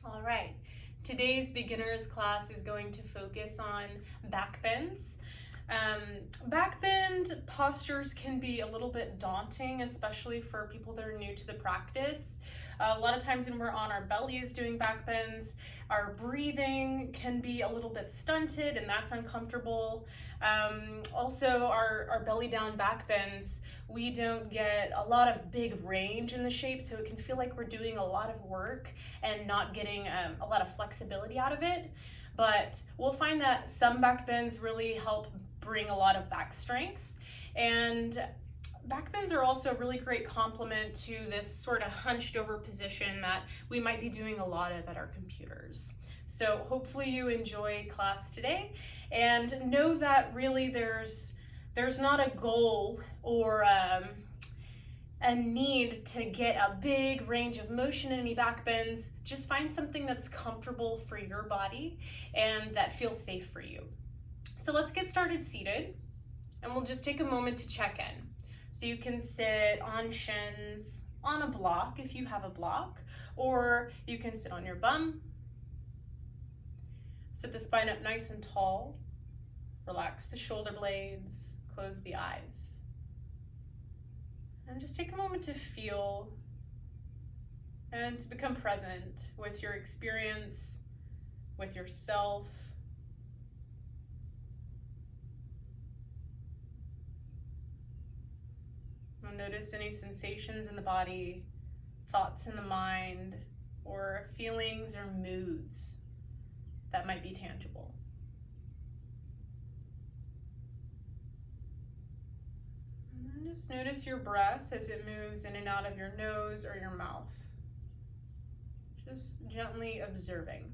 All right, today's beginners class is going to focus on backbends. Backbend postures can be a little bit daunting, especially for people that are new to the practice. A lot of times when we're on our bellies doing backbends, our breathing can be a little bit stunted and that's uncomfortable. Also, our belly down backbends, we don't get a lot of big range in the shape, so it can feel like we're doing a lot of work and not getting a lot of flexibility out of it. But we'll find that some backbends really help bring a lot of back strength, and backbends are also a really great complement to this sort of hunched over position that we might be doing a lot of at our computers. So hopefully you enjoy class today, and know that really there's not a goal or a need to get a big range of motion in any backbends. Just find something that's comfortable for your body and that feels safe for you. So let's get started seated, and we'll just take a moment to check in. So you can sit on shins, on a block if you have a block, or you can sit on your bum. Sit the spine up nice and tall. Relax the shoulder blades, close the eyes. And just take a moment to feel and to become present with your experience, with yourself. Notice any sensations in the body, thoughts in the mind, or feelings or moods that might be tangible. And then just notice your breath as it moves in and out of your nose or your mouth. Just gently observing.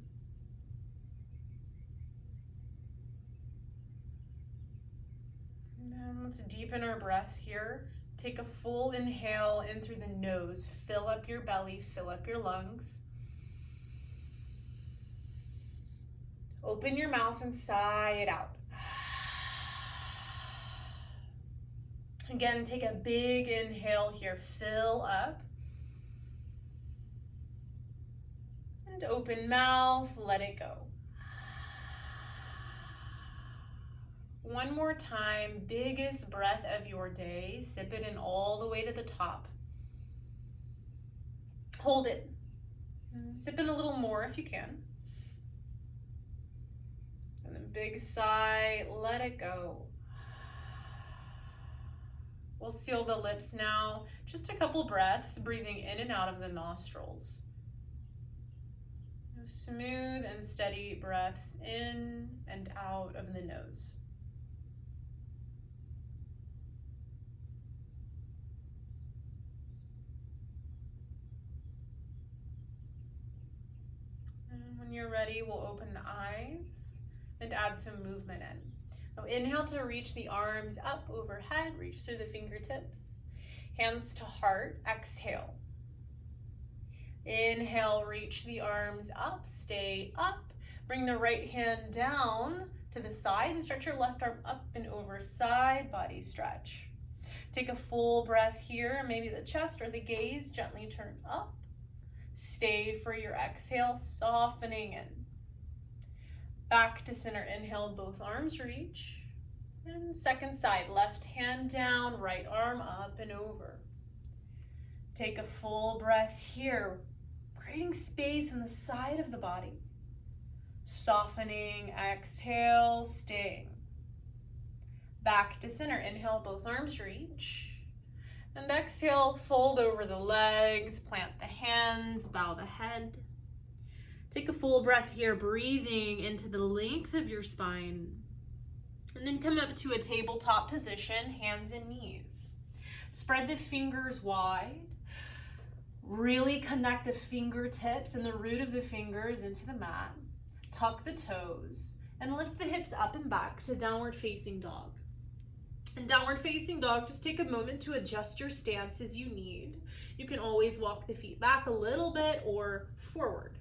And then let's deepen our breath here. Take a full inhale in through the nose. Fill up your belly, fill up your lungs. Open your mouth and sigh it out. Again, take a big inhale here. Fill up. And open mouth, let it go. One more time, biggest breath of your day. Sip it in all the way to the top. Hold it. Sip in a little more if you can. And then big sigh, let it go. We'll seal the lips now. Just a couple breaths, breathing in and out of the nostrils. Smooth and steady breaths in and out of the nose. When you're ready, we'll open the eyes and add some movement in. Now inhale to reach the arms up overhead, reach through the fingertips, hands to heart, exhale. Inhale, reach the arms up, stay up. Bring the right hand down to the side and stretch your left arm up and over, side body stretch. Take a full breath here, maybe the chest or the gaze gently turn up. Stay for your exhale, softening in. Back to center, inhale, both arms reach. And second side, left hand down, right arm up and over. Take a full breath here, creating space in the side of the body. Softening, exhale, staying. Back to center, inhale, both arms reach. And exhale, fold over the legs, plant the hands, bow the head. Take a full breath here, breathing into the length of your spine. And then come up to a tabletop position, hands and knees. Spread the fingers wide. Really connect the fingertips and the root of the fingers into the mat. Tuck the toes and lift the hips up and back to downward facing dog. In downward facing dog, just take a moment to adjust your stance as you need. You can always walk the feet back a little bit or forward.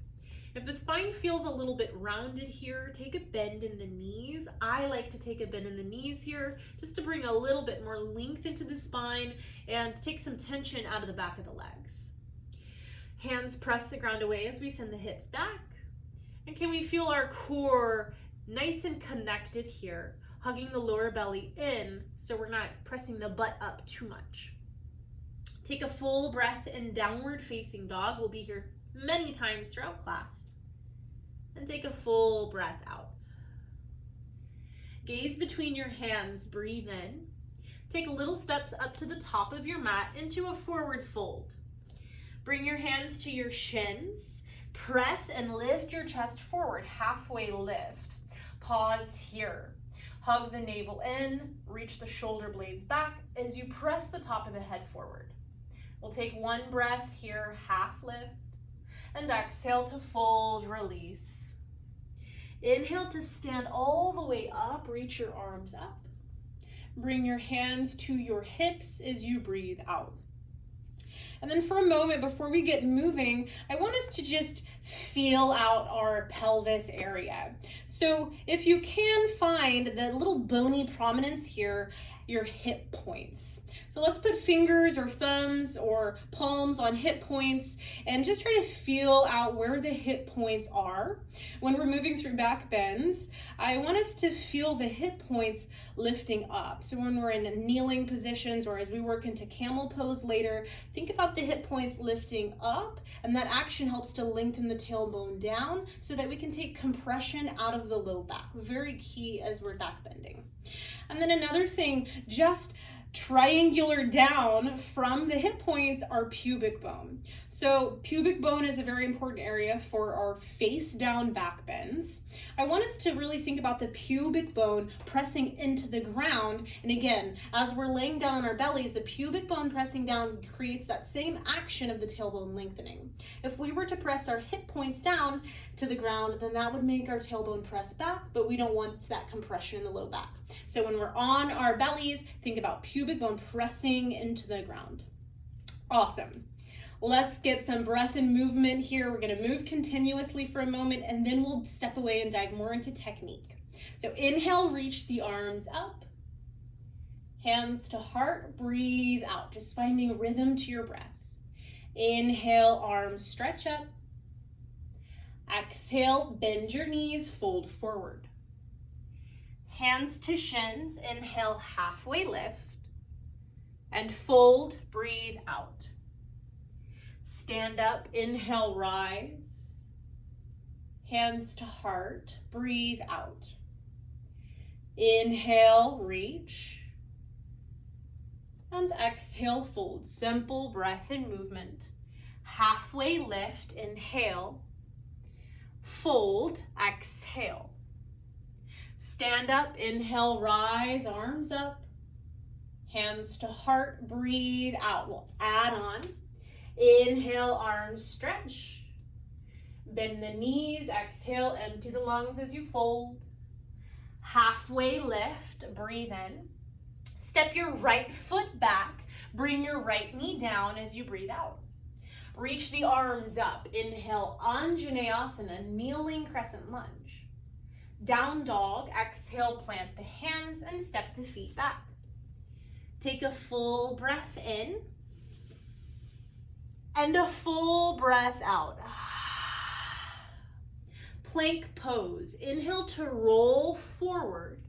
If the spine feels a little bit rounded here, take a bend in the knees. I like to take a bend in the knees here just to bring a little bit more length into the spine and take some tension out of the back of the legs. Hands press the ground away as we send the hips back. And can we feel our core nice and connected here, hugging the lower belly in so we're not pressing the butt up too much. Take a full breath in downward facing dog. We'll be here many times throughout class. And take a full breath out. Gaze between your hands, breathe in. Take little steps up to the top of your mat into a forward fold. Bring your hands to your shins. Press and lift your chest forward, halfway lift. Pause here. Hug the navel in, reach the shoulder blades back as you press the top of the head forward. We'll take one breath here, half lift, and exhale to fold, release. Inhale to stand all the way up, reach your arms up. Bring your hands to your hips as you breathe out. And then for a moment before we get moving, I want us to just feel out our pelvis area. So if you can find the little bony prominence here, your hip points. So let's put fingers or thumbs or palms on hip points and just try to feel out where the hip points are. When we're moving through back bends, I want us to feel the hip points lifting up. So when we're in kneeling positions or as we work into camel pose later, think about the hip points lifting up, and that action helps to lengthen the tailbone down so that we can take compression out of the low back. Very key as we're back bending. And then another thing, just triangular down from the hip points are pubic bone. So pubic bone is a very important area for our face down back bends. I want us to really think about the pubic bone pressing into the ground. And again, as we're laying down on our bellies, the pubic bone pressing down creates that same action of the tailbone lengthening. If we were to press our hip points down to the ground, then that would make our tailbone press back, but we don't want that compression in the low back. So when we're on our bellies, think about pubic bone pressing into the ground. Awesome. Let's get some breath and movement here. We're going to move continuously for a moment, and then we'll step away and dive more into technique. So inhale, reach the arms up. Hands to heart, breathe out, just finding rhythm to your breath. Inhale, arms stretch up. Exhale, bend your knees, fold forward. Hands to shins, inhale, halfway lift. And fold, breathe out. Stand up, inhale, rise. Hands to heart, breathe out. Inhale, reach. And exhale, fold. Simple breath and movement. Halfway lift, inhale. Fold, exhale. Stand up, inhale, rise, arms up. Hands to heart, breathe out. We'll add on. Inhale, arms stretch. Bend the knees, exhale, empty the lungs as you fold. Halfway lift, breathe in. Step your right foot back. Bring your right knee down as you breathe out. Reach the arms up. Inhale, Anjaneyasana, kneeling crescent lunge. Down dog, exhale, plant the hands and step the feet back. Take a full breath in and a full breath out. Plank pose. Inhale to roll forward.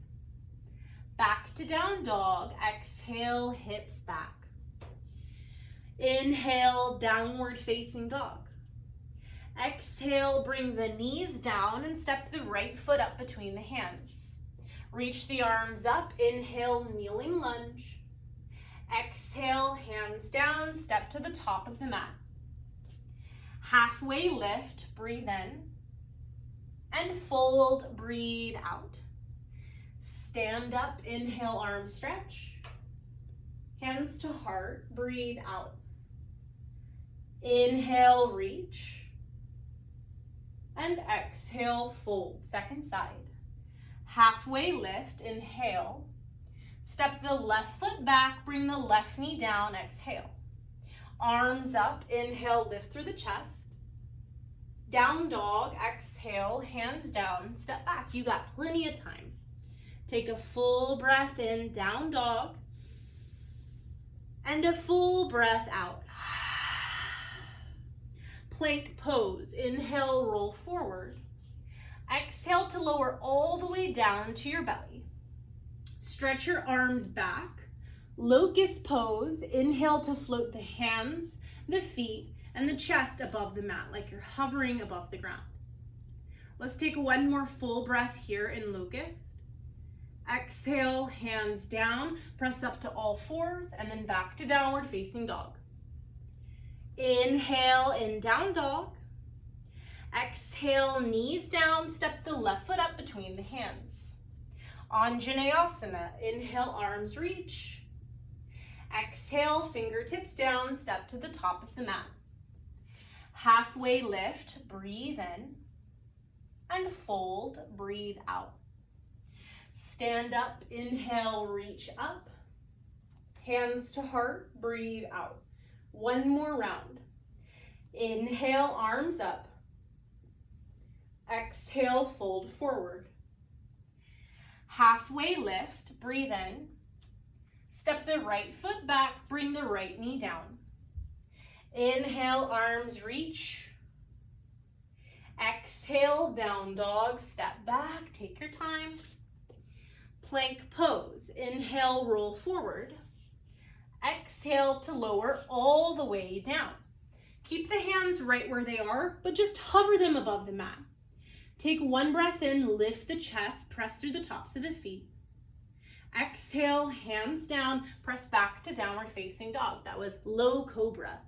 Back to down dog. Exhale, hips back. Inhale, downward facing dog. Exhale, bring the knees down and step the right foot up between the hands. Reach the arms up. Inhale, kneeling lunge. Exhale, hands down, step to the top of the mat. Halfway lift, breathe in. And fold, breathe out. Stand up, inhale, arms stretch. Hands to heart, breathe out. Inhale, reach. And exhale, fold. Second side. Halfway lift, inhale. Step the left foot back, bring the left knee down, exhale. Arms up, inhale, lift through the chest. Down dog, exhale, hands down, step back. You got plenty of time. Take a full breath in, down dog. And a full breath out. Plank pose. Inhale, roll forward. Exhale to lower all the way down to your belly. Stretch your arms back. Locust pose. Inhale to float the hands, the feet, and the chest above the mat, like you're hovering above the ground. Let's take one more full breath here in locust. Exhale, hands down, press up to all fours, and then back to downward facing dog. Inhale in down dog. Exhale, knees down, step the left foot up between the hands. Anjaneyasana, inhale, arms reach. Exhale, fingertips down, step to the top of the mat. Halfway lift, breathe in, and fold, breathe out. Stand up, inhale, reach up. Hands to heart, breathe out. One more round. Inhale, arms up. Exhale, fold forward. Halfway lift, breathe in. Step the right foot back, bring the right knee down. Inhale, arms reach. Exhale, down dog, step back, take your time. Plank pose. Inhale, roll forward. Exhale to lower all the way down. Keep the hands right where they are, but just hover them above the mat. Take one breath in, lift the chest, press through the tops of the feet. Exhale, hands down, press back to downward facing dog. That was low cobra.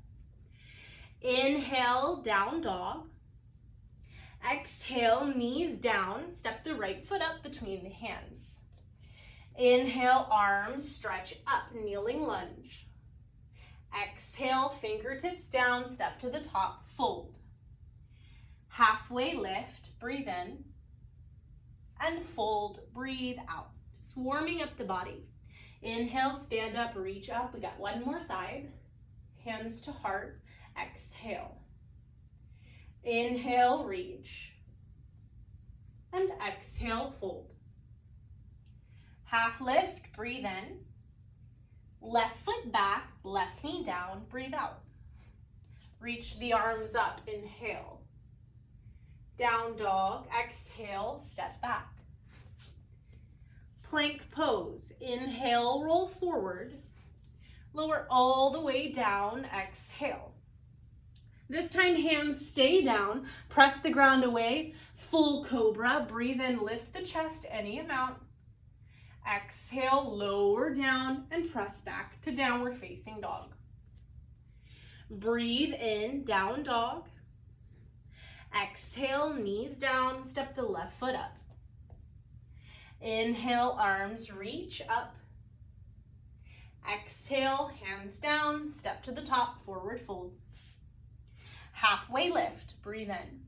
Inhale, down dog. Exhale, knees down, step the right foot up between the hands. Inhale, arms stretch up, kneeling lunge. Exhale, fingertips down, step to the top, fold. Halfway lift, breathe in, and fold, breathe out. Just warming up the body. Inhale, stand up, reach up. We got one more side. Hands to heart, exhale. Inhale, reach, and exhale, fold. Half lift, breathe in. Left foot back, left knee down, breathe out. Reach the arms up, inhale. Down dog, exhale, step back. Plank pose, inhale, roll forward. Lower all the way down, exhale. This time hands stay down, press the ground away, full cobra, breathe in, lift the chest any amount. Exhale, lower down and press back to downward facing dog. Breathe in, down dog. Exhale, knees down, step the left foot up. Inhale, arms reach up. Exhale, hands down, step to the top, forward fold. Halfway lift, breathe in.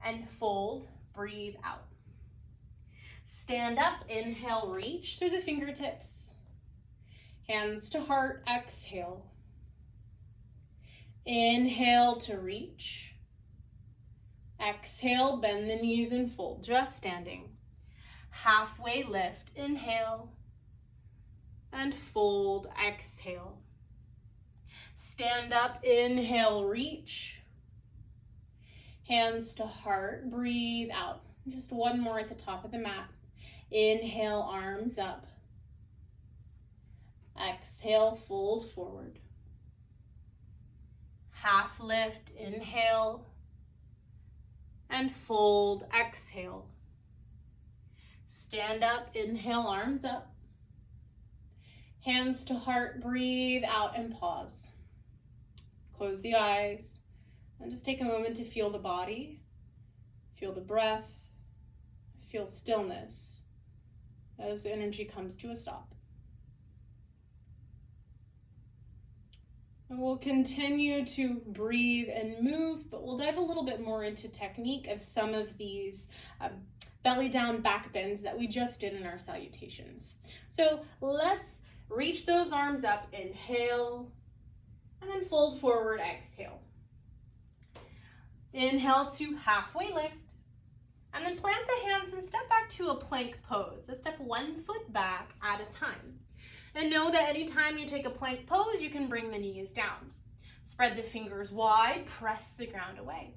And fold, breathe out. Stand up, inhale, reach through the fingertips. Hands to heart, exhale. Inhale to reach. Exhale, bend the knees and fold, just standing. Halfway lift, inhale. And fold, exhale. Stand up, inhale, reach. Hands to heart, breathe out. Just one more at the top of the mat. Inhale, arms up. Exhale, fold forward. Half lift, inhale. And fold, exhale. Stand up, inhale, arms up. Hands to heart, breathe out and pause. Close the eyes and just take a moment to feel the body, feel the breath, feel stillness as the energy comes to a stop. And we'll continue to breathe and move, but we'll dive a little bit more into technique of some of these belly down back bends that we just did in our salutations. So let's reach those arms up, inhale, and then fold forward, exhale. Inhale to halfway lift, and then plant the hands and step back to a plank pose. So step one foot back at a time. And know that anytime you take a plank pose, you can bring the knees down. Spread the fingers wide, press the ground away.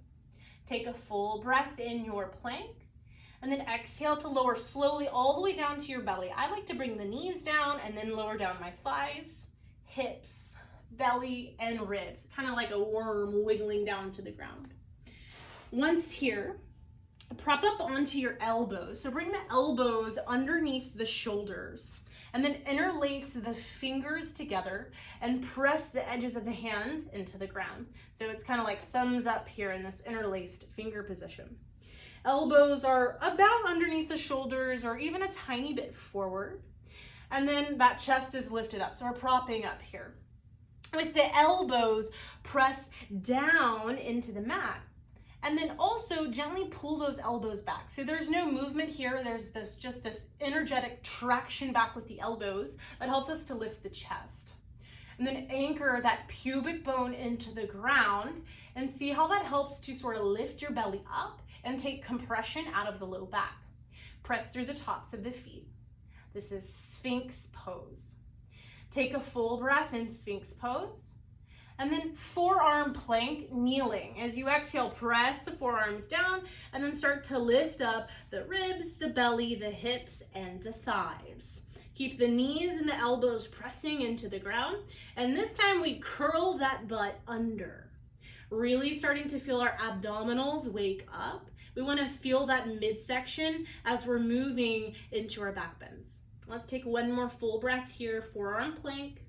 Take a full breath in your plank, and then exhale to lower slowly all the way down to your belly. I like to bring the knees down and then lower down my thighs, hips, belly, and ribs, kind of like a worm wiggling down to the ground. Once here, prop up onto your elbows. So bring the elbows underneath the shoulders, and then interlace the fingers together and press the edges of the hands into the ground. So it's kind of like thumbs up here in this interlaced finger position. Elbows are about underneath the shoulders or even a tiny bit forward. And then that chest is lifted up. So we're propping up here. With the elbows, press down into the mat. And then also gently pull those elbows back. So there's no movement here. There's just this energetic traction back with the elbows that helps us to lift the chest. And then anchor that pubic bone into the ground and see how that helps to sort of lift your belly up and take compression out of the low back. Press through the tops of the feet. This is Sphinx pose. Take a full breath in Sphinx pose. And then forearm plank, kneeling. As you exhale, press the forearms down and then start to lift up the ribs, the belly, the hips, and the thighs. Keep the knees and the elbows pressing into the ground. And this time we curl that butt under. Really starting to feel our abdominals wake up. We want to feel that midsection as we're moving into our back bends. Let's take one more full breath here, forearm plank.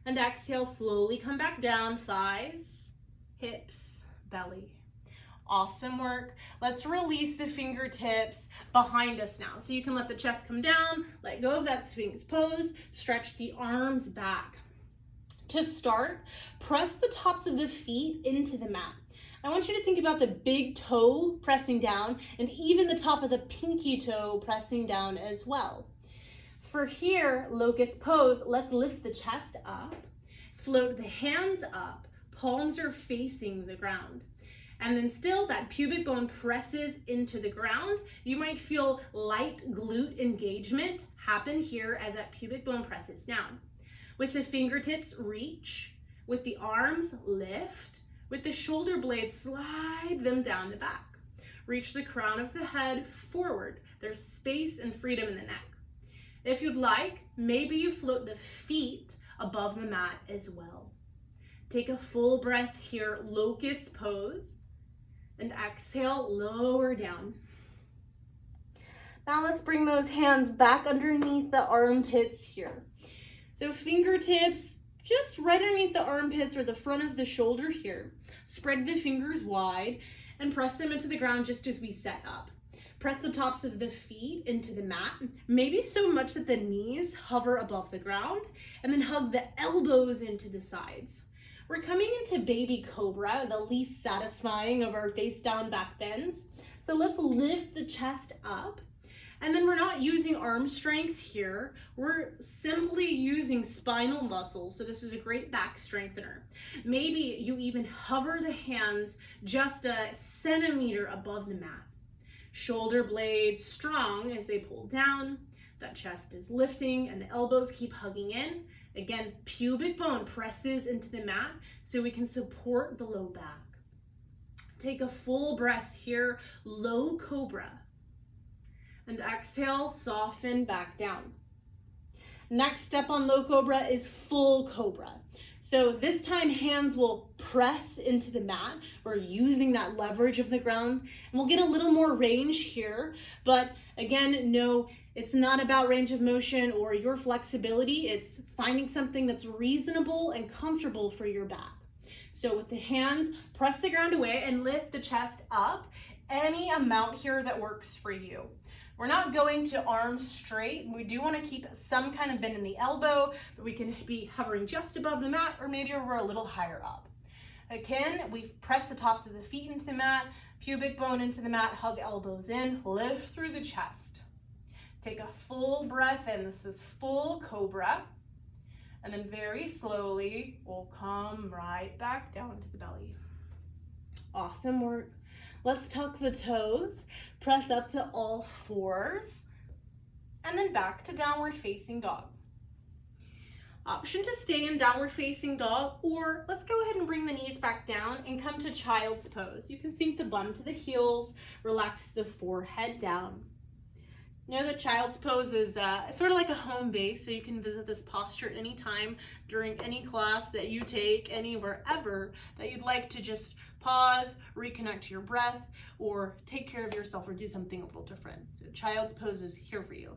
And exhale, slowly come back down, thighs, hips, belly. Awesome work. Let's release the fingertips behind us now. So you can let the chest come down, let go of that Sphinx pose, stretch the arms back. To start, press the tops of the feet into the mat. I want you to think about the big toe pressing down and even the top of the pinky toe pressing down as well. For here, locust pose, let's lift the chest up, float the hands up, palms are facing the ground. And then still that pubic bone presses into the ground. You might feel light glute engagement happen here as that pubic bone presses down. With the fingertips, reach. With the arms, lift. With the shoulder blades, slide them down the back. Reach the crown of the head forward. There's space and freedom in the neck. If you'd like, maybe you float the feet above the mat as well. Take a full breath here, locust pose, and exhale, lower down. Now let's bring those hands back underneath the armpits here. So fingertips just right underneath the armpits or the front of the shoulder here. Spread the fingers wide and press them into the ground just as we set up. Press the tops of the feet into the mat, maybe so much that the knees hover above the ground, and then hug the elbows into the sides. We're coming into baby cobra, the least satisfying of our face down back bends. So let's lift the chest up, and then we're not using arm strength here. We're simply using spinal muscles, so this is a great back strengthener. Maybe you even hover the hands just a centimeter above the mat. Shoulder blades strong as they pull down. That chest is lifting and the elbows keep hugging in. Again, pubic bone presses into the mat so we can support the low back. Take a full breath here, low cobra. And exhale, soften back down. Next step on low cobra is full cobra. So this time hands will press into the mat. We're using that leverage of the ground, and we'll get a little more range here. But again, no, it's not about range of motion or your flexibility. It's finding something that's reasonable and comfortable for your back. So with the hands, press the ground away and lift the chest up. Any amount here that works for you. We're not going to arms straight. We do want to keep some kind of bend in the elbow, but we can be hovering just above the mat, or maybe we're a little higher up. Again, we've pressed the tops of the feet into the mat, pubic bone into the mat, hug elbows in, lift through the chest. Take a full breath in. This is full cobra. And then very slowly, we'll come right back down to the belly. Awesome work. Let's tuck the toes, press up to all fours, and then back to downward facing dog. Option to stay in downward facing dog, or let's go ahead and bring the knees back down and come to child's pose. You can sink the bum to the heels, relax the forehead down. Know that child's pose is sort of like a home base, so you can visit this posture anytime during any class that you take, anywhere ever that you'd like to just pause, reconnect to your breath, or take care of yourself or do something a little different. So child's pose is here for you.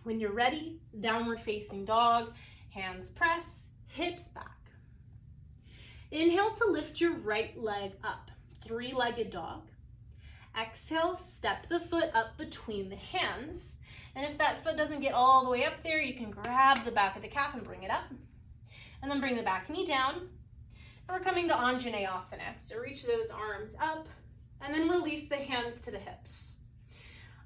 When you're ready, downward facing dog, hands press, hips back. Inhale to lift your right leg up, three-legged dog. Exhale, step the foot up between the hands. And if that foot doesn't get all the way up there, you can grab the back of the calf and bring it up. And then bring the back knee down. And we're coming to Anjaneyasana. So reach those arms up and then release the hands to the hips.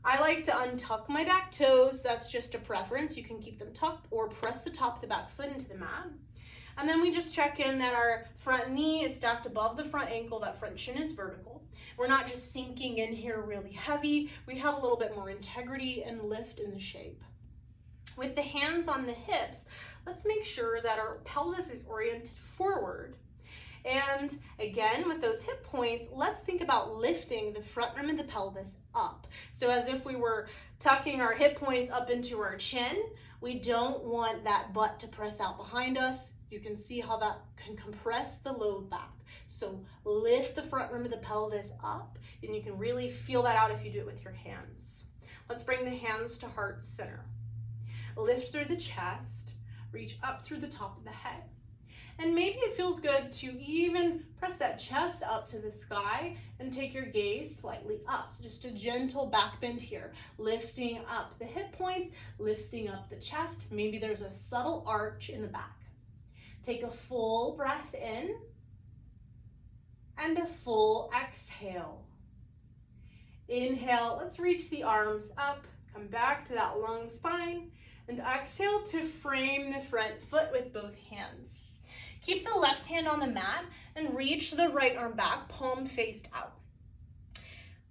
I like to untuck my back toes. That's just a preference. You can keep them tucked or press the top of the back foot into the mat. And then we just check in that our front knee is stacked above the front ankle, that front shin is vertical. We're not just sinking in here really heavy. We have a little bit more integrity and lift in the shape. With the hands on the hips, let's make sure that our pelvis is oriented forward. And again, with those hip points, let's think about lifting the front rim of the pelvis up. So as if we were tucking our hip points up into our chin, we don't want that butt to press out behind us. You can see how that can compress the low back. So lift the front rim of the pelvis up, and you can really feel that out if you do it with your hands. Let's bring the hands to heart center. Lift through the chest, reach up through the top of the head. And maybe it feels good to even press that chest up to the sky and take your gaze slightly up. So just a gentle back bend here, lifting up the hip points, lifting up the chest. Maybe there's a subtle arch in the back. Take a full breath in and a full exhale. Inhale, let's reach the arms up, come back to that long spine, and exhale to frame the front foot with both hands. Keep the left hand on the mat and reach the right arm back, palm faced out.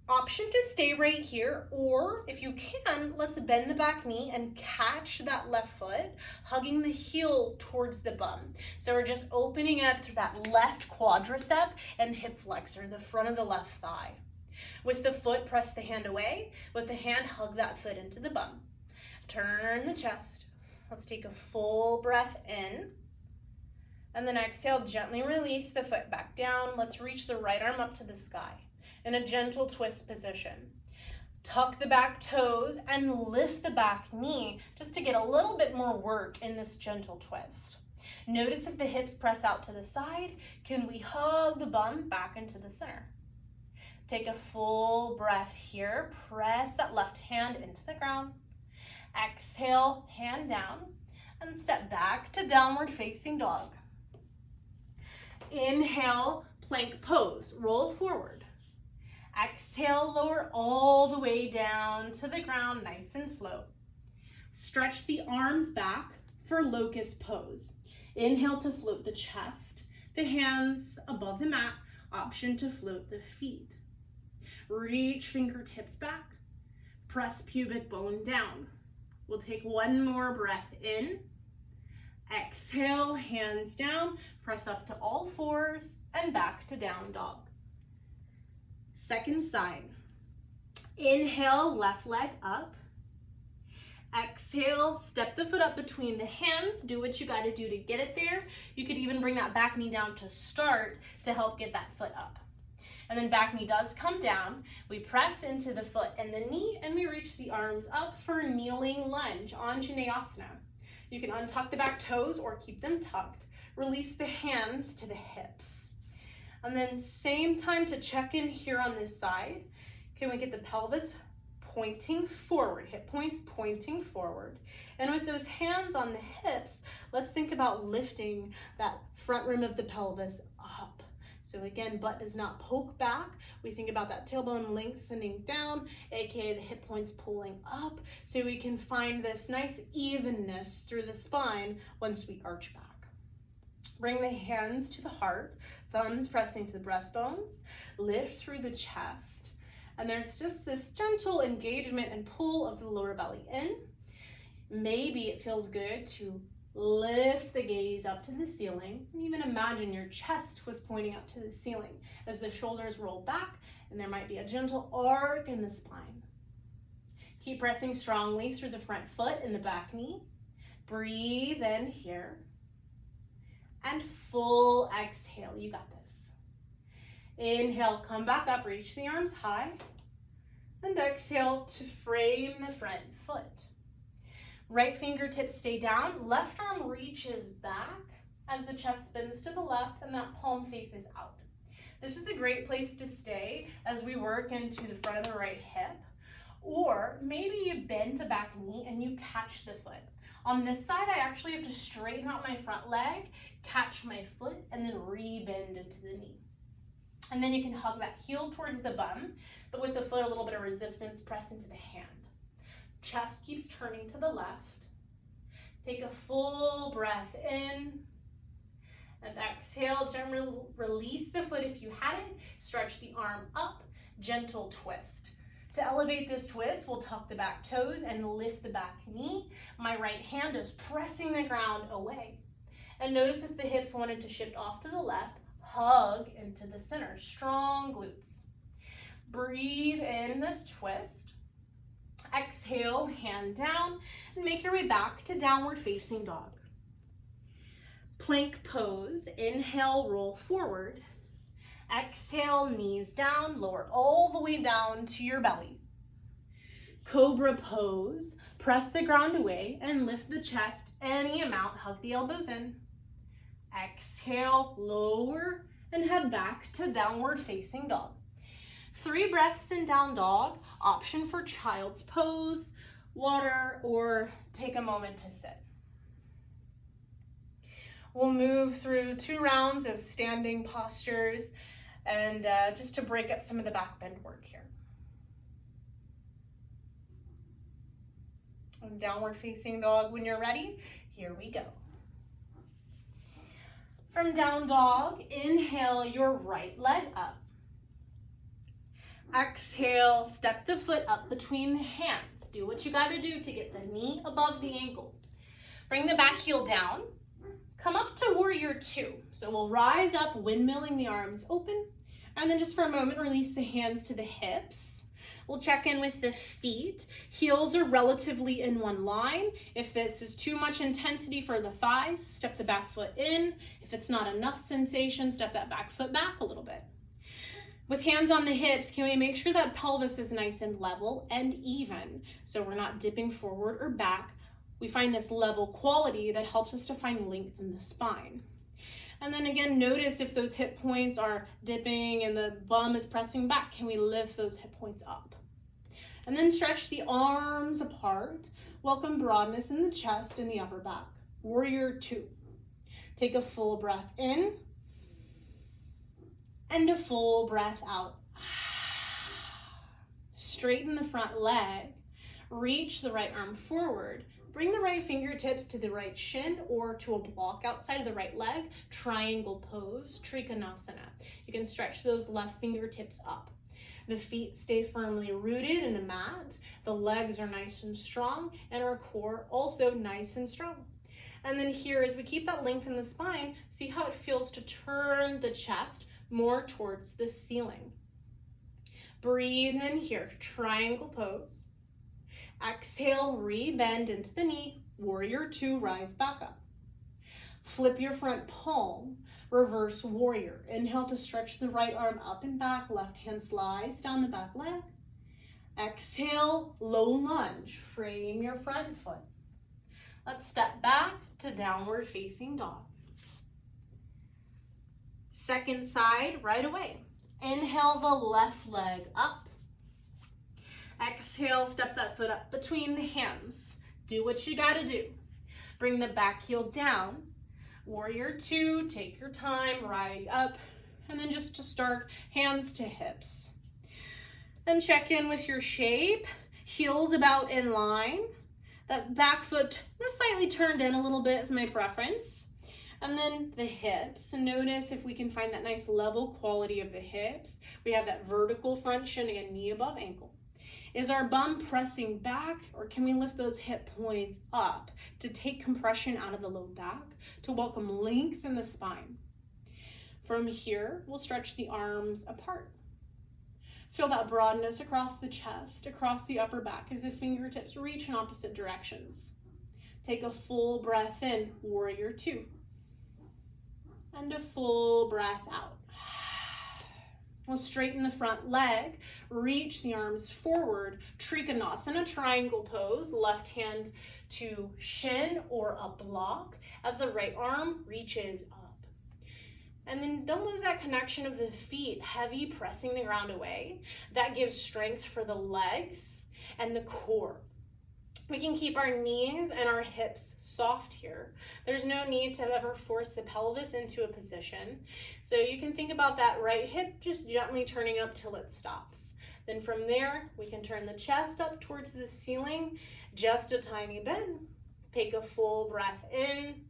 Option to stay right here, or if you can, let's bend the back knee and catch that left foot, hugging the heel towards the bum. So we're just opening up through that left quadricep and hip flexor, the front of the left thigh. With the foot, press the hand away. With the hand, hug that foot into the bum. Turn the chest. Let's take a full breath in. And then exhale, gently release the foot back down. Let's reach the right arm up to the sky in a gentle twist position. Tuck the back toes and lift the back knee just to get a little bit more work in this gentle twist. Notice if the hips press out to the side, can we hug the bum back into the center? Take a full breath here. Press that left hand into the ground. Exhale, hand down, and step back to downward facing dog. Inhale, plank pose, roll forward. Exhale, lower all the way down to the ground, nice and slow. Stretch the arms back for locust pose. Inhale to float the chest, the hands above the mat, option to float the feet. Reach fingertips back, press pubic bone down. We'll take one more breath in. Exhale, hands down, press up to all fours and back to down dog. Second side. Inhale, left leg up. Exhale, step the foot up between the hands. Do what you gotta do to get it there. You could even bring that back knee down to start to help get that foot up. And then back knee does come down. We press into the foot and the knee, and we reach the arms up for kneeling lunge, Anjaneyasana. You can untuck the back toes or keep them tucked. Release the hands to the hips. And then same time to check in here on this side. Can we get the pelvis pointing forward, hip points pointing forward? And with those hands on the hips, let's think about lifting that front rim of the pelvis up. So again, butt does not poke back. We think about that tailbone lengthening down, aka the hip points pulling up, so we can find this nice evenness through the spine once we arch back. Bring the hands to the heart, thumbs pressing to the breastbones, lift through the chest, and there's just this gentle engagement and pull of the lower belly in. Maybe it feels good to lift the gaze up to the ceiling, and even imagine your chest was pointing up to the ceiling as the shoulders roll back, and there might be a gentle arc in the spine. Keep pressing strongly through the front foot and the back knee. Breathe in here. And full exhale, you got this. Inhale, come back up, reach the arms high. And exhale to frame the front foot. Right fingertips stay down, left arm reaches back as the chest spins to the left and that palm faces out. This is a great place to stay as we work into the front of the right hip. Or maybe you bend the back knee and you catch the foot. On this side, I actually have to straighten out my front leg, catch my foot, and then re-bend into the knee. And then you can hug that heel towards the bum, but with the foot a little bit of resistance, press into the hand. Chest keeps turning to the left. Take a full breath in. And exhale, gently release the foot if you had it. Stretch the arm up, gentle twist. To elevate this twist, we'll tuck the back toes and lift the back knee. My right hand is pressing the ground away. And notice if the hips wanted to shift off to the left, hug into the center, strong glutes. Breathe in this twist. Exhale, hand down, and make your way back to downward facing dog. Plank pose, inhale, roll forward. Exhale, knees down, lower all the way down to your belly. Cobra pose, press the ground away and lift the chest any amount, hug the elbows in. Exhale, lower and head back to downward facing dog. 3 breaths in down dog, option for child's pose, water, or take a moment to sit. We'll move through 2 rounds of standing postures and just to break up some of the back bend work here. Downward facing dog when you're ready. Here we go. From down dog, inhale your right leg up. Exhale, step the foot up between the hands. Do what you got to do to get the knee above the ankle. Bring the back heel down. Come up to warrior 2. So we'll rise up, windmilling the arms open, and then just for a moment, release the hands to the hips. We'll check in with the feet. Heels are relatively in one line. If this is too much intensity for the thighs, step the back foot in. If it's not enough sensation, step that back foot back a little bit. With hands on the hips, can we make sure that pelvis is nice and level and even so we're not dipping forward or back? We find this level quality that helps us to find length in the spine. And then again, notice if those hip points are dipping and the bum is pressing back, can we lift those hip points up? And then stretch the arms apart. Welcome broadness in the chest and the upper back. Warrior 2. Take a full breath in and a full breath out. Straighten the front leg. Reach the right arm forward. Bring the right fingertips to the right shin or to a block outside of the right leg. Triangle pose, Trikonasana. You can stretch those left fingertips up. The feet stay firmly rooted in the mat. The legs are nice and strong, and our core also nice and strong. And then here, as we keep that length in the spine, see how it feels to turn the chest more towards the ceiling. Breathe in here, triangle pose. Exhale, re-bend into the knee, warrior 2, rise back up. Flip your front palm, reverse warrior. Inhale to stretch the right arm up and back, left hand slides down the back leg. Exhale, low lunge, frame your front foot. Let's step back to downward facing dog. Second side, right away. Inhale the left leg up. Exhale, step that foot up between the hands. Do what you gotta do. Bring the back heel down. Warrior 2, take your time, rise up, and then just to start, hands to hips. Then check in with your shape. Heels about in line. That back foot just slightly turned in a little bit is my preference. And then the hips. And notice if we can find that nice level quality of the hips. We have that vertical front shin, again, knee above ankle. Is our bum pressing back, or can we lift those hip points up to take compression out of the low back, to welcome length in the spine? From here, we'll stretch the arms apart. Feel that broadness across the chest, across the upper back as the fingertips reach in opposite directions. Take a full breath in, warrior two. And a full breath out. We'll straighten the front leg, reach the arms forward, Trikonasana, triangle pose, left hand to shin or a block as the right arm reaches up. And then don't lose that connection of the feet, heavy, pressing the ground away. That gives strength for the legs and the core. We can keep our knees and our hips soft here. There's no need to ever force the pelvis into a position. So you can think about that right hip just gently turning up till it stops. Then from there, we can turn the chest up towards the ceiling, just a tiny bit. Take a full breath in.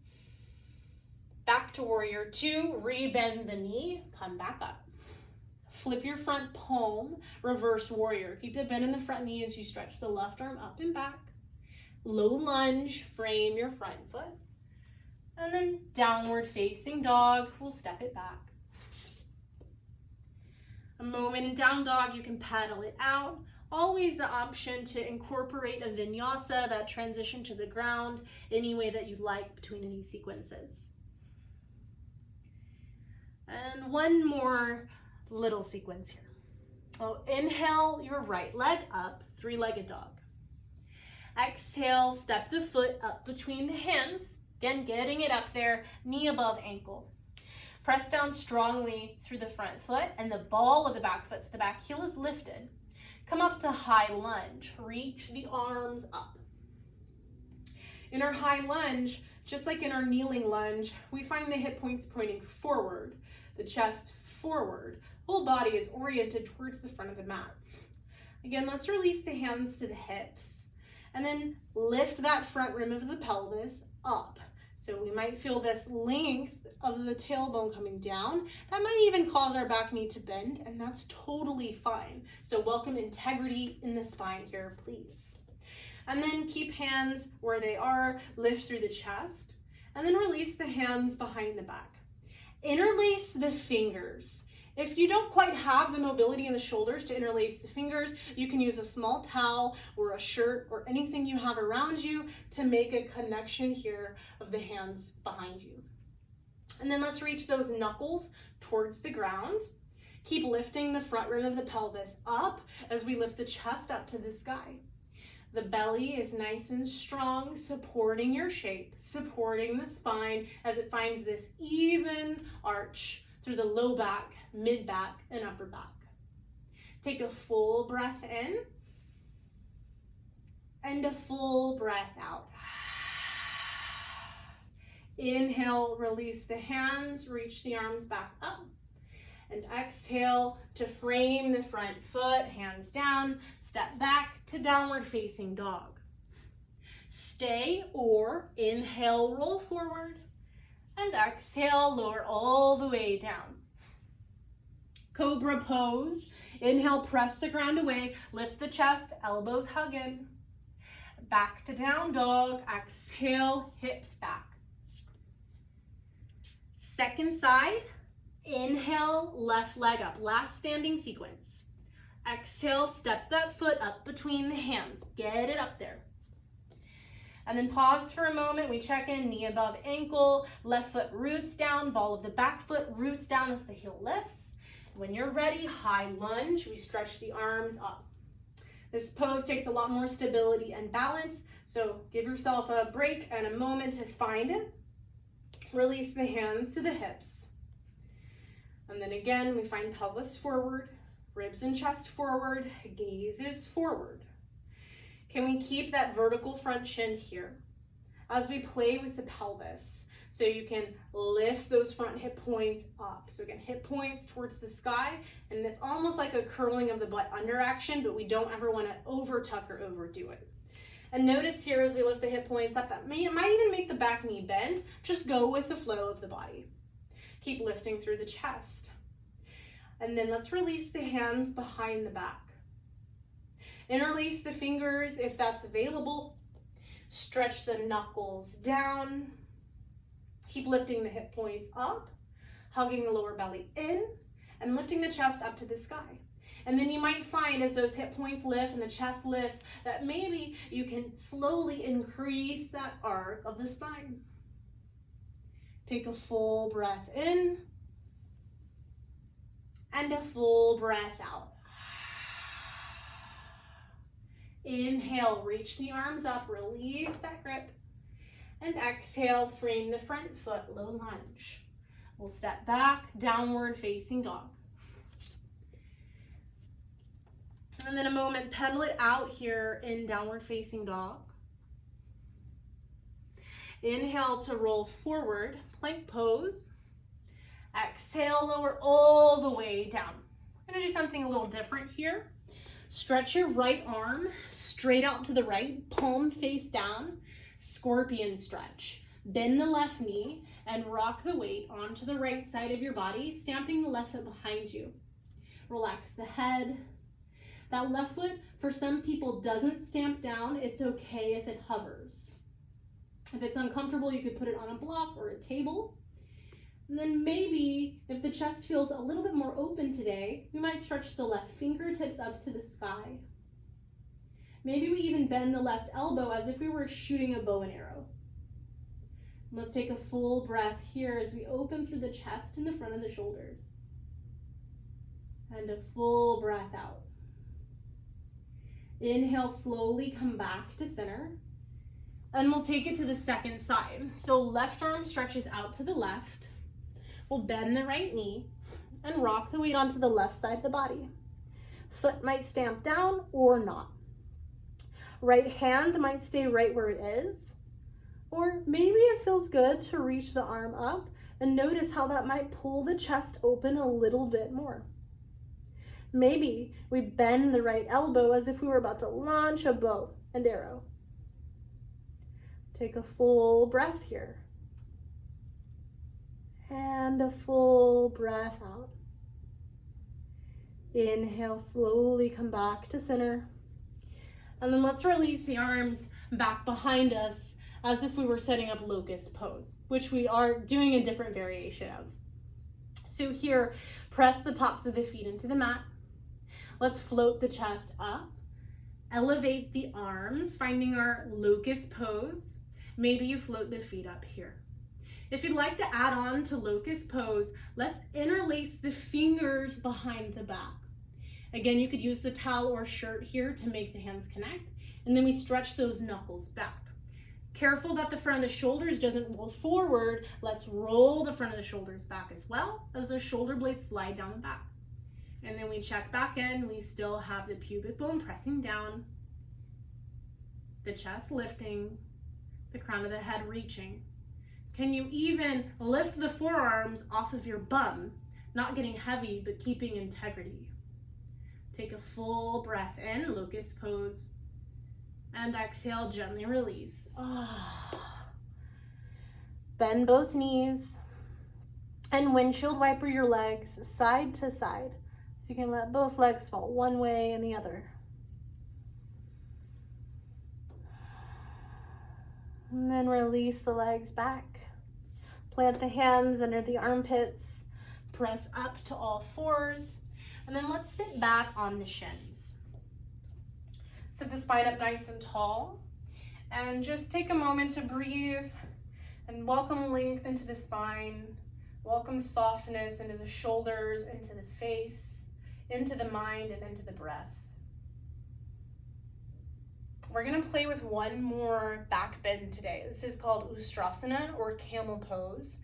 Back to warrior two, rebend the knee, come back up. Flip your front palm, reverse warrior. Keep the bend in the front knee as you stretch the left arm up and back. Low lunge, frame your front foot. And then downward facing dog, we'll step it back. A moment in down dog, you can paddle it out. Always the option to incorporate a vinyasa, that transition to the ground, any way that you'd like between any sequences. And one more little sequence here. Oh, inhale your right leg up, three-legged dog. Exhale, step the foot up between the hands. Again, getting it up there, knee above ankle. Press down strongly through the front foot and the ball of the back foot, so the back heel is lifted. Come up to high lunge, reach the arms up. In our high lunge, just like in our kneeling lunge, we find the hip points pointing forward, the chest forward. Whole body is oriented towards the front of the mat. Again, let's release the hands to the hips and then lift that front rim of the pelvis up. So we might feel this length of the tailbone coming down. That might even cause our back knee to bend, and that's totally fine. So welcome integrity in the spine here, please. And then keep hands where they are, lift through the chest, and then release the hands behind the back. Interlace the fingers. If you don't quite have the mobility in the shoulders to interlace the fingers, you can use a small towel or a shirt or anything you have around you to make a connection here of the hands behind you. And then let's reach those knuckles towards the ground. Keep lifting the front rim of the pelvis up as we lift the chest up to the sky. The belly is nice and strong, supporting your shape, supporting the spine as it finds this even arch through the low back, mid back, and upper back. Take a full breath in and a full breath out. Inhale, release the hands, reach the arms back up. And exhale to frame the front foot, hands down, step back to downward facing dog. Stay or inhale, roll forward, and exhale, lower all the way down. Cobra pose. Inhale, press the ground away, lift the chest, elbows hug in. Back to down dog, exhale, hips back. Second side. Inhale, left leg up, last standing sequence. Exhale, step that foot up between the hands. Get it up there. And then pause for a moment. We check in, knee above ankle, left foot roots down, ball of the back foot roots down as the heel lifts. When you're ready, high lunge, we stretch the arms up. This pose takes a lot more stability and balance, so give yourself a break and a moment to find it. Release the hands to the hips. And then again, we find pelvis forward, ribs and chest forward, gaze is forward. Can we keep that vertical front shin here as we play with the pelvis? So you can lift those front hip points up. So again, hip points towards the sky, and it's almost like a curling of the butt under action, but we don't ever want to over tuck or overdo it. And notice here as we lift the hip points up, that might even make the back knee bend. Just go with the flow of the body. Keep lifting through the chest. And then let's release the hands behind the back. Interlace the fingers if that's available. Stretch the knuckles down. Keep lifting the hip points up, hugging the lower belly in, and lifting the chest up to the sky. And then you might find as those hip points lift and the chest lifts that maybe you can slowly increase that arc of the spine. Take a full breath in and a full breath out. Inhale, reach the arms up, release that grip. And exhale, frame the front foot, low lunge. We'll step back, downward facing dog. And then a moment, pedal it out here in downward facing dog. Inhale to roll forward, plank pose. Exhale, lower all the way down. We're gonna do something a little different here. Stretch your right arm straight out to the right, palm face down, scorpion stretch. Bend the left knee and rock the weight onto the right side of your body, stamping the left foot behind you. Relax the head. That left foot, for some people, doesn't stamp down. It's okay if it hovers. If it's uncomfortable, you could put it on a block or a table. And then maybe if the chest feels a little bit more open today, we might stretch the left fingertips up to the sky. Maybe we even bend the left elbow as if we were shooting a bow and arrow. Let's take a full breath here as we open through the chest and the front of the shoulders. And a full breath out. Inhale, slowly come back to center. And we'll take it to the second side. So left arm stretches out to the left. We'll bend the right knee and rock the weight onto the left side of the body. Foot might stamp down or not. Right hand might stay right where it is. Or maybe it feels good to reach the arm up and notice how that might pull the chest open a little bit more. Maybe we bend the right elbow as if we were about to launch a bow and arrow. Take a full breath here. And a full breath out. Inhale, slowly come back to center. And then let's release the arms back behind us as if we were setting up locust pose, which we are doing a different variation of. So here, press the tops of the feet into the mat. Let's float the chest up. Elevate the arms, finding our locust pose. Maybe you float the feet up here. If you'd like to add on to locust pose, let's interlace the fingers behind the back. Again, you could use the towel or shirt here to make the hands connect, and then we stretch those knuckles back. Careful that the front of the shoulders doesn't roll forward. Let's roll the front of the shoulders back as well as those shoulder blades slide down the back. And then we check back in. We still have the pubic bone pressing down, the chest lifting, the crown of the head reaching. Can you even lift the forearms off of your bum, not getting heavy, but keeping integrity? Take a full breath in, locust pose, and exhale, gently release. Bend both knees and windshield wiper your legs side to side. So you can let both legs fall one way and the other. And then release the legs back. Plant the hands under the armpits. Press up to all fours. And then let's sit back on the shins. Sit the spine up nice and tall. And just take a moment to breathe and welcome length into the spine. Welcome softness into the shoulders, into the face, into the mind, and into the breath. We're gonna play with one more back bend today. This is called Ustrasana or camel pose.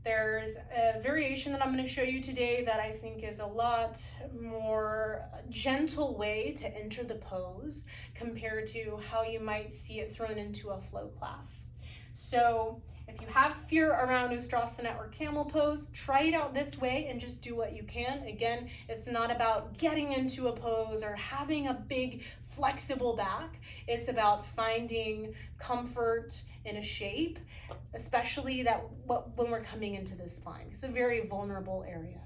There's a variation that I'm gonna show you today that I think is a lot more gentle way to enter the pose compared to how you might see it thrown into a flow class. So if you have fear around Ustrasana or camel pose, try it out this way and just do what you can. Again, it's not about getting into a pose or having a big flexible back. It's about finding comfort in a shape, especially when we're coming into the spine. It's a very vulnerable area.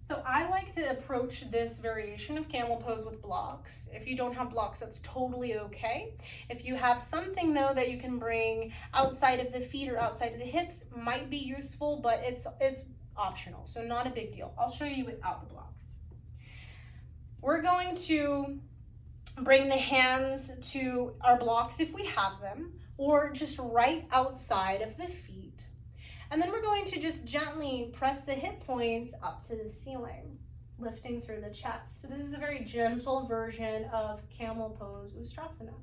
So I like to approach this variation of camel pose with blocks. If you don't have blocks, that's totally okay. If you have something though that you can bring outside of the feet or outside of the hips, might be useful, but it's optional, so not a big deal. I'll show you without the blocks. We're going to bring the hands to our blocks if we have them, or just right outside of the feet. And then we're going to just gently press the hip points up to the ceiling, lifting through the chest. So this is a very gentle version of camel pose Ustrasana.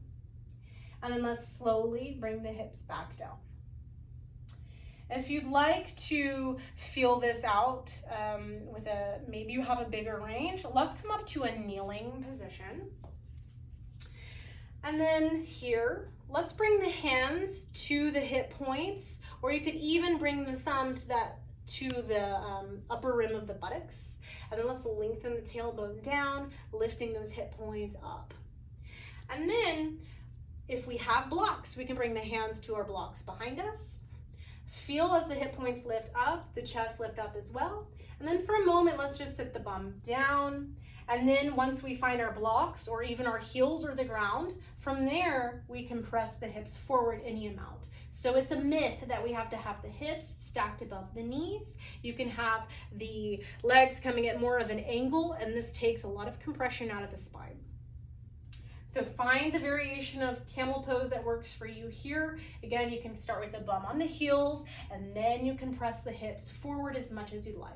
And then let's slowly bring the hips back down. If you'd like to feel this out maybe you have a bigger range, let's come up to a kneeling position. And then here, let's bring the hands to the hip points, or you could even bring the thumbs to the upper rim of the buttocks. And then let's lengthen the tailbone down, lifting those hip points up. And then if we have blocks, we can bring the hands to our blocks behind us. Feel as the hip points lift up, the chest lift up as well. And then for a moment, let's just sit the bum down. And then once we find our blocks or even our heels or the ground, from there, we can press the hips forward any amount. So it's a myth that we have to have the hips stacked above the knees. You can have the legs coming at more of an angle, and this takes a lot of compression out of the spine. So find the variation of camel pose that works for you here. Again, you can start with the bum on the heels, and then you can press the hips forward as much as you'd like.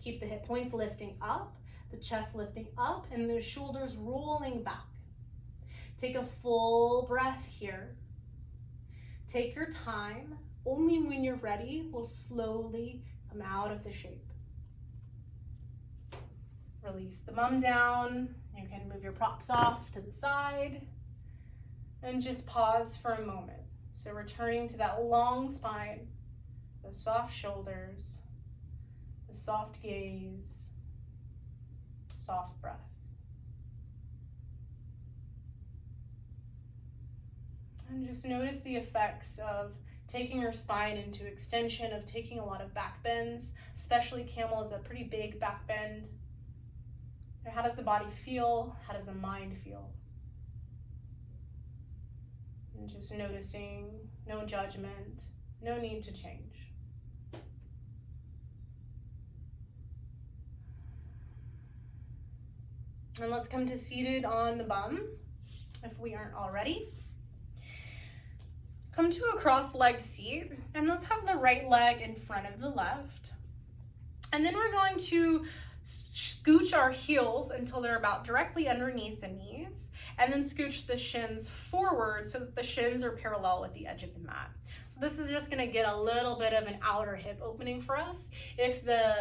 Keep the hip points lifting up, the chest lifting up, and the shoulders rolling back. Take a full breath here. Take your time. Only when you're ready, we'll slowly come out of the shape. Release the bum down. You can move your props off to the side and just pause for a moment. So returning to that long spine, the soft shoulders, the soft gaze, soft breath. And just notice the effects of taking your spine into extension, of taking a lot of back bends, especially camel is a pretty big back bend. How does the body feel? How does the mind feel? And just noticing, no judgment, no need to change. And let's come to seated on the bum, if we aren't already. Come to a cross-legged seat, and let's have the right leg in front of the left. And then we're going to scooch our heels until they're about directly underneath the knees, and then scooch the shins forward so that the shins are parallel with the edge of the mat. So this is just gonna get a little bit of an outer hip opening for us. If the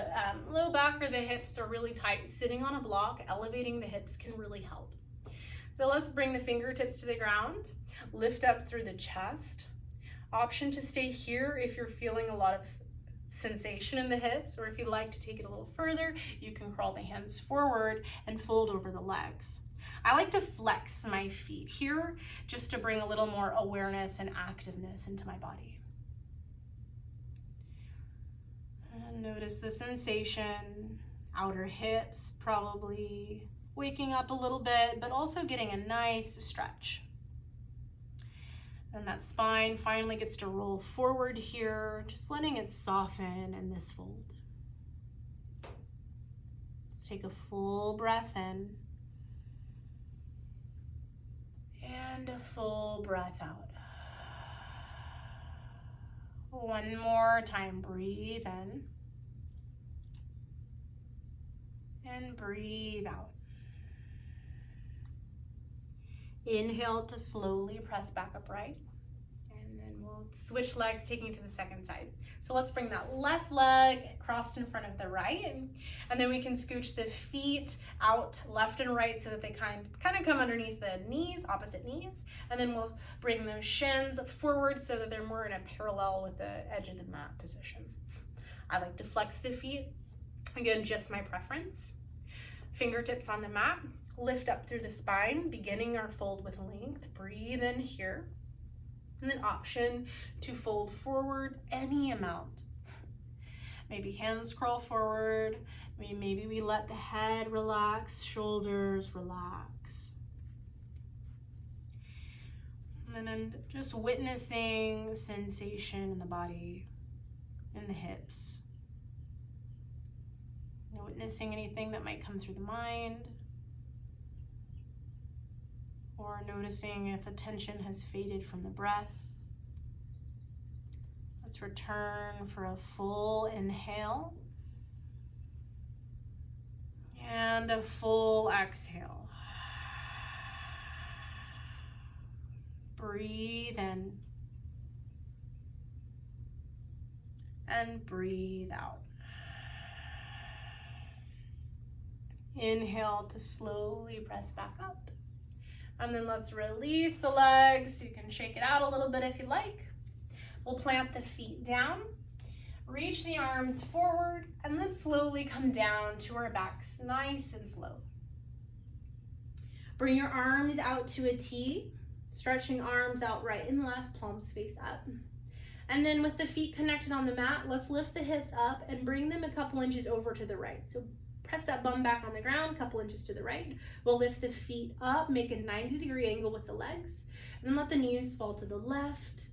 low back or the hips are really tight, sitting on a block, elevating the hips can really help. So let's bring the fingertips to the ground, lift up through the chest. Option to stay here if you're feeling a lot of sensation in the hips, or if you'd like to take it a little further, you can crawl the hands forward and fold over the legs. I like to flex my feet here just to bring a little more awareness and activeness into my body. And notice the sensation, outer hips probably waking up a little bit, but also getting a nice stretch. And that spine finally gets to roll forward here, just letting it soften in this fold. Let's take a full breath in. And a full breath out. One more time, breathe in. And breathe out. Inhale to slowly press back upright. And then we'll switch legs, taking to the second side. So let's bring that left leg crossed in front of the right. And then we can scooch the feet out left and right so that they kind of come underneath the knees, opposite knees. And then we'll bring those shins forward so that they're more in a parallel with the edge of the mat position. I like to flex the feet. Again, just my preference. Fingertips on the mat. Lift up through the spine, beginning our fold with length. Breathe in here. And then option to fold forward any amount. Maybe hands scroll forward. Maybe we let the head relax, shoulders relax. And then just witnessing sensation in the body, in the hips. Witnessing anything that might come through the mind, or noticing if a tension has faded from the breath. Let's return for a full inhale and a full exhale. Breathe in and breathe out. Inhale to slowly press back up. And then let's release the legs. You can shake it out a little bit if you like. We'll plant the feet down, reach the arms forward, and then slowly come down to our backs, nice and slow. Bring your arms out to a T, stretching arms out right and left, palms face up. And then with the feet connected on the mat, let's lift the hips up and bring them a couple inches over to the right. So press that bum back on the ground, a couple inches to the right. We'll lift the feet up, make a 90-degree angle with the legs, and then let the knees fall to the left.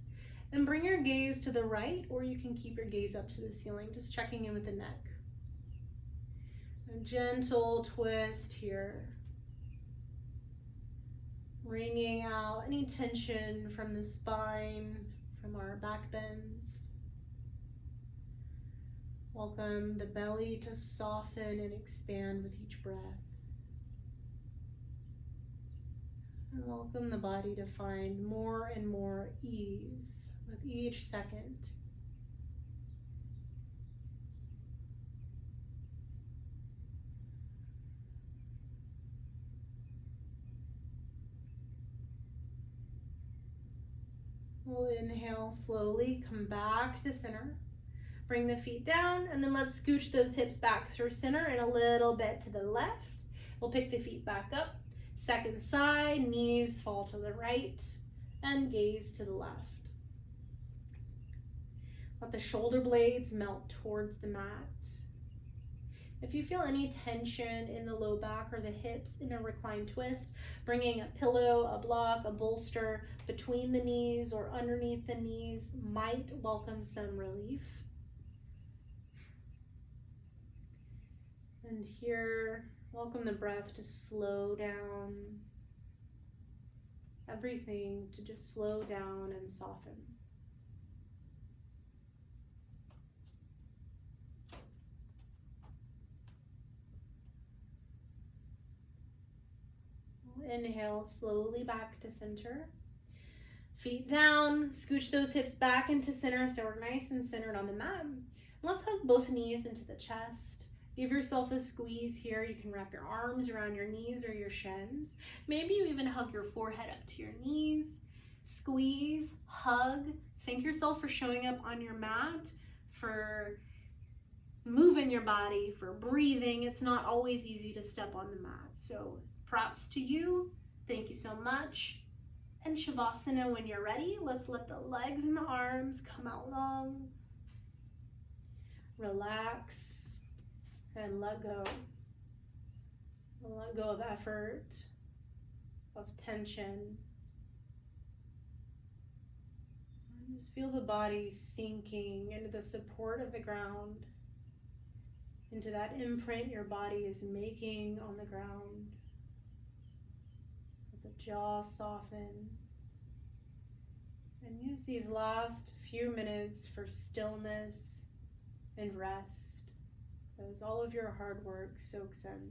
And bring your gaze to the right, or you can keep your gaze up to the ceiling, just checking in with the neck. A gentle twist here. Wringing out any tension from the spine, from our back bends. Welcome the belly to soften and expand with each breath. And welcome the body to find more and more ease with each second. We'll inhale slowly, come back to center. Bring the feet down, and then let's scooch those hips back through center and a little bit to the left. We'll pick the feet back up. Second side, knees fall to the right, and gaze to the left. Let the shoulder blades melt towards the mat. If you feel any tension in the low back or the hips in a reclined twist, bringing a pillow, a block, a bolster between the knees or underneath the knees might welcome some relief. And here, welcome the breath to slow down. Everything to just slow down and soften. Inhale slowly back to center. Feet down, scooch those hips back into center so we're nice and centered on the mat. Let's hug both knees into the chest. Give yourself a squeeze here. You can wrap your arms around your knees or your shins. Maybe you even hug your forehead up to your knees. Squeeze, hug. Thank yourself for showing up on your mat, for moving your body, for breathing. It's not always easy to step on the mat. So props to you. Thank you so much. And Shavasana, when you're ready, let's let the legs and the arms come out long. Relax and let go. Let go of effort, of tension. And just feel the body sinking into the support of the ground, into that imprint your body is making on the ground. Let the jaw soften. And use these last few minutes for stillness and rest as all of your hard work soaks in.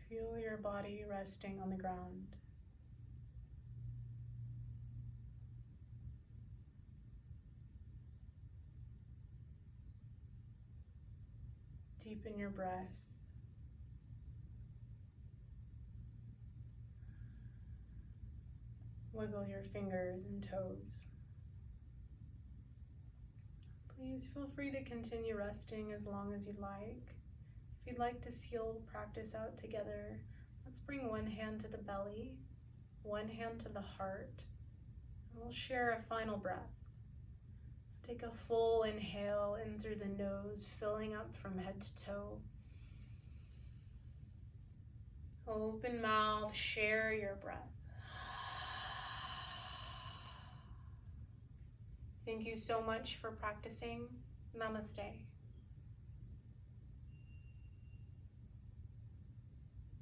Feel your body resting on the ground. Deepen your breath. Wiggle your fingers and toes. Please feel free to continue resting as long as you'd like. If you'd like to seal practice out together, let's bring one hand to the belly, one hand to the heart, and we'll share a final breath. Take a full inhale in through the nose, filling up from head to toe. Open mouth, share your breath. Thank you so much for practicing. Namaste.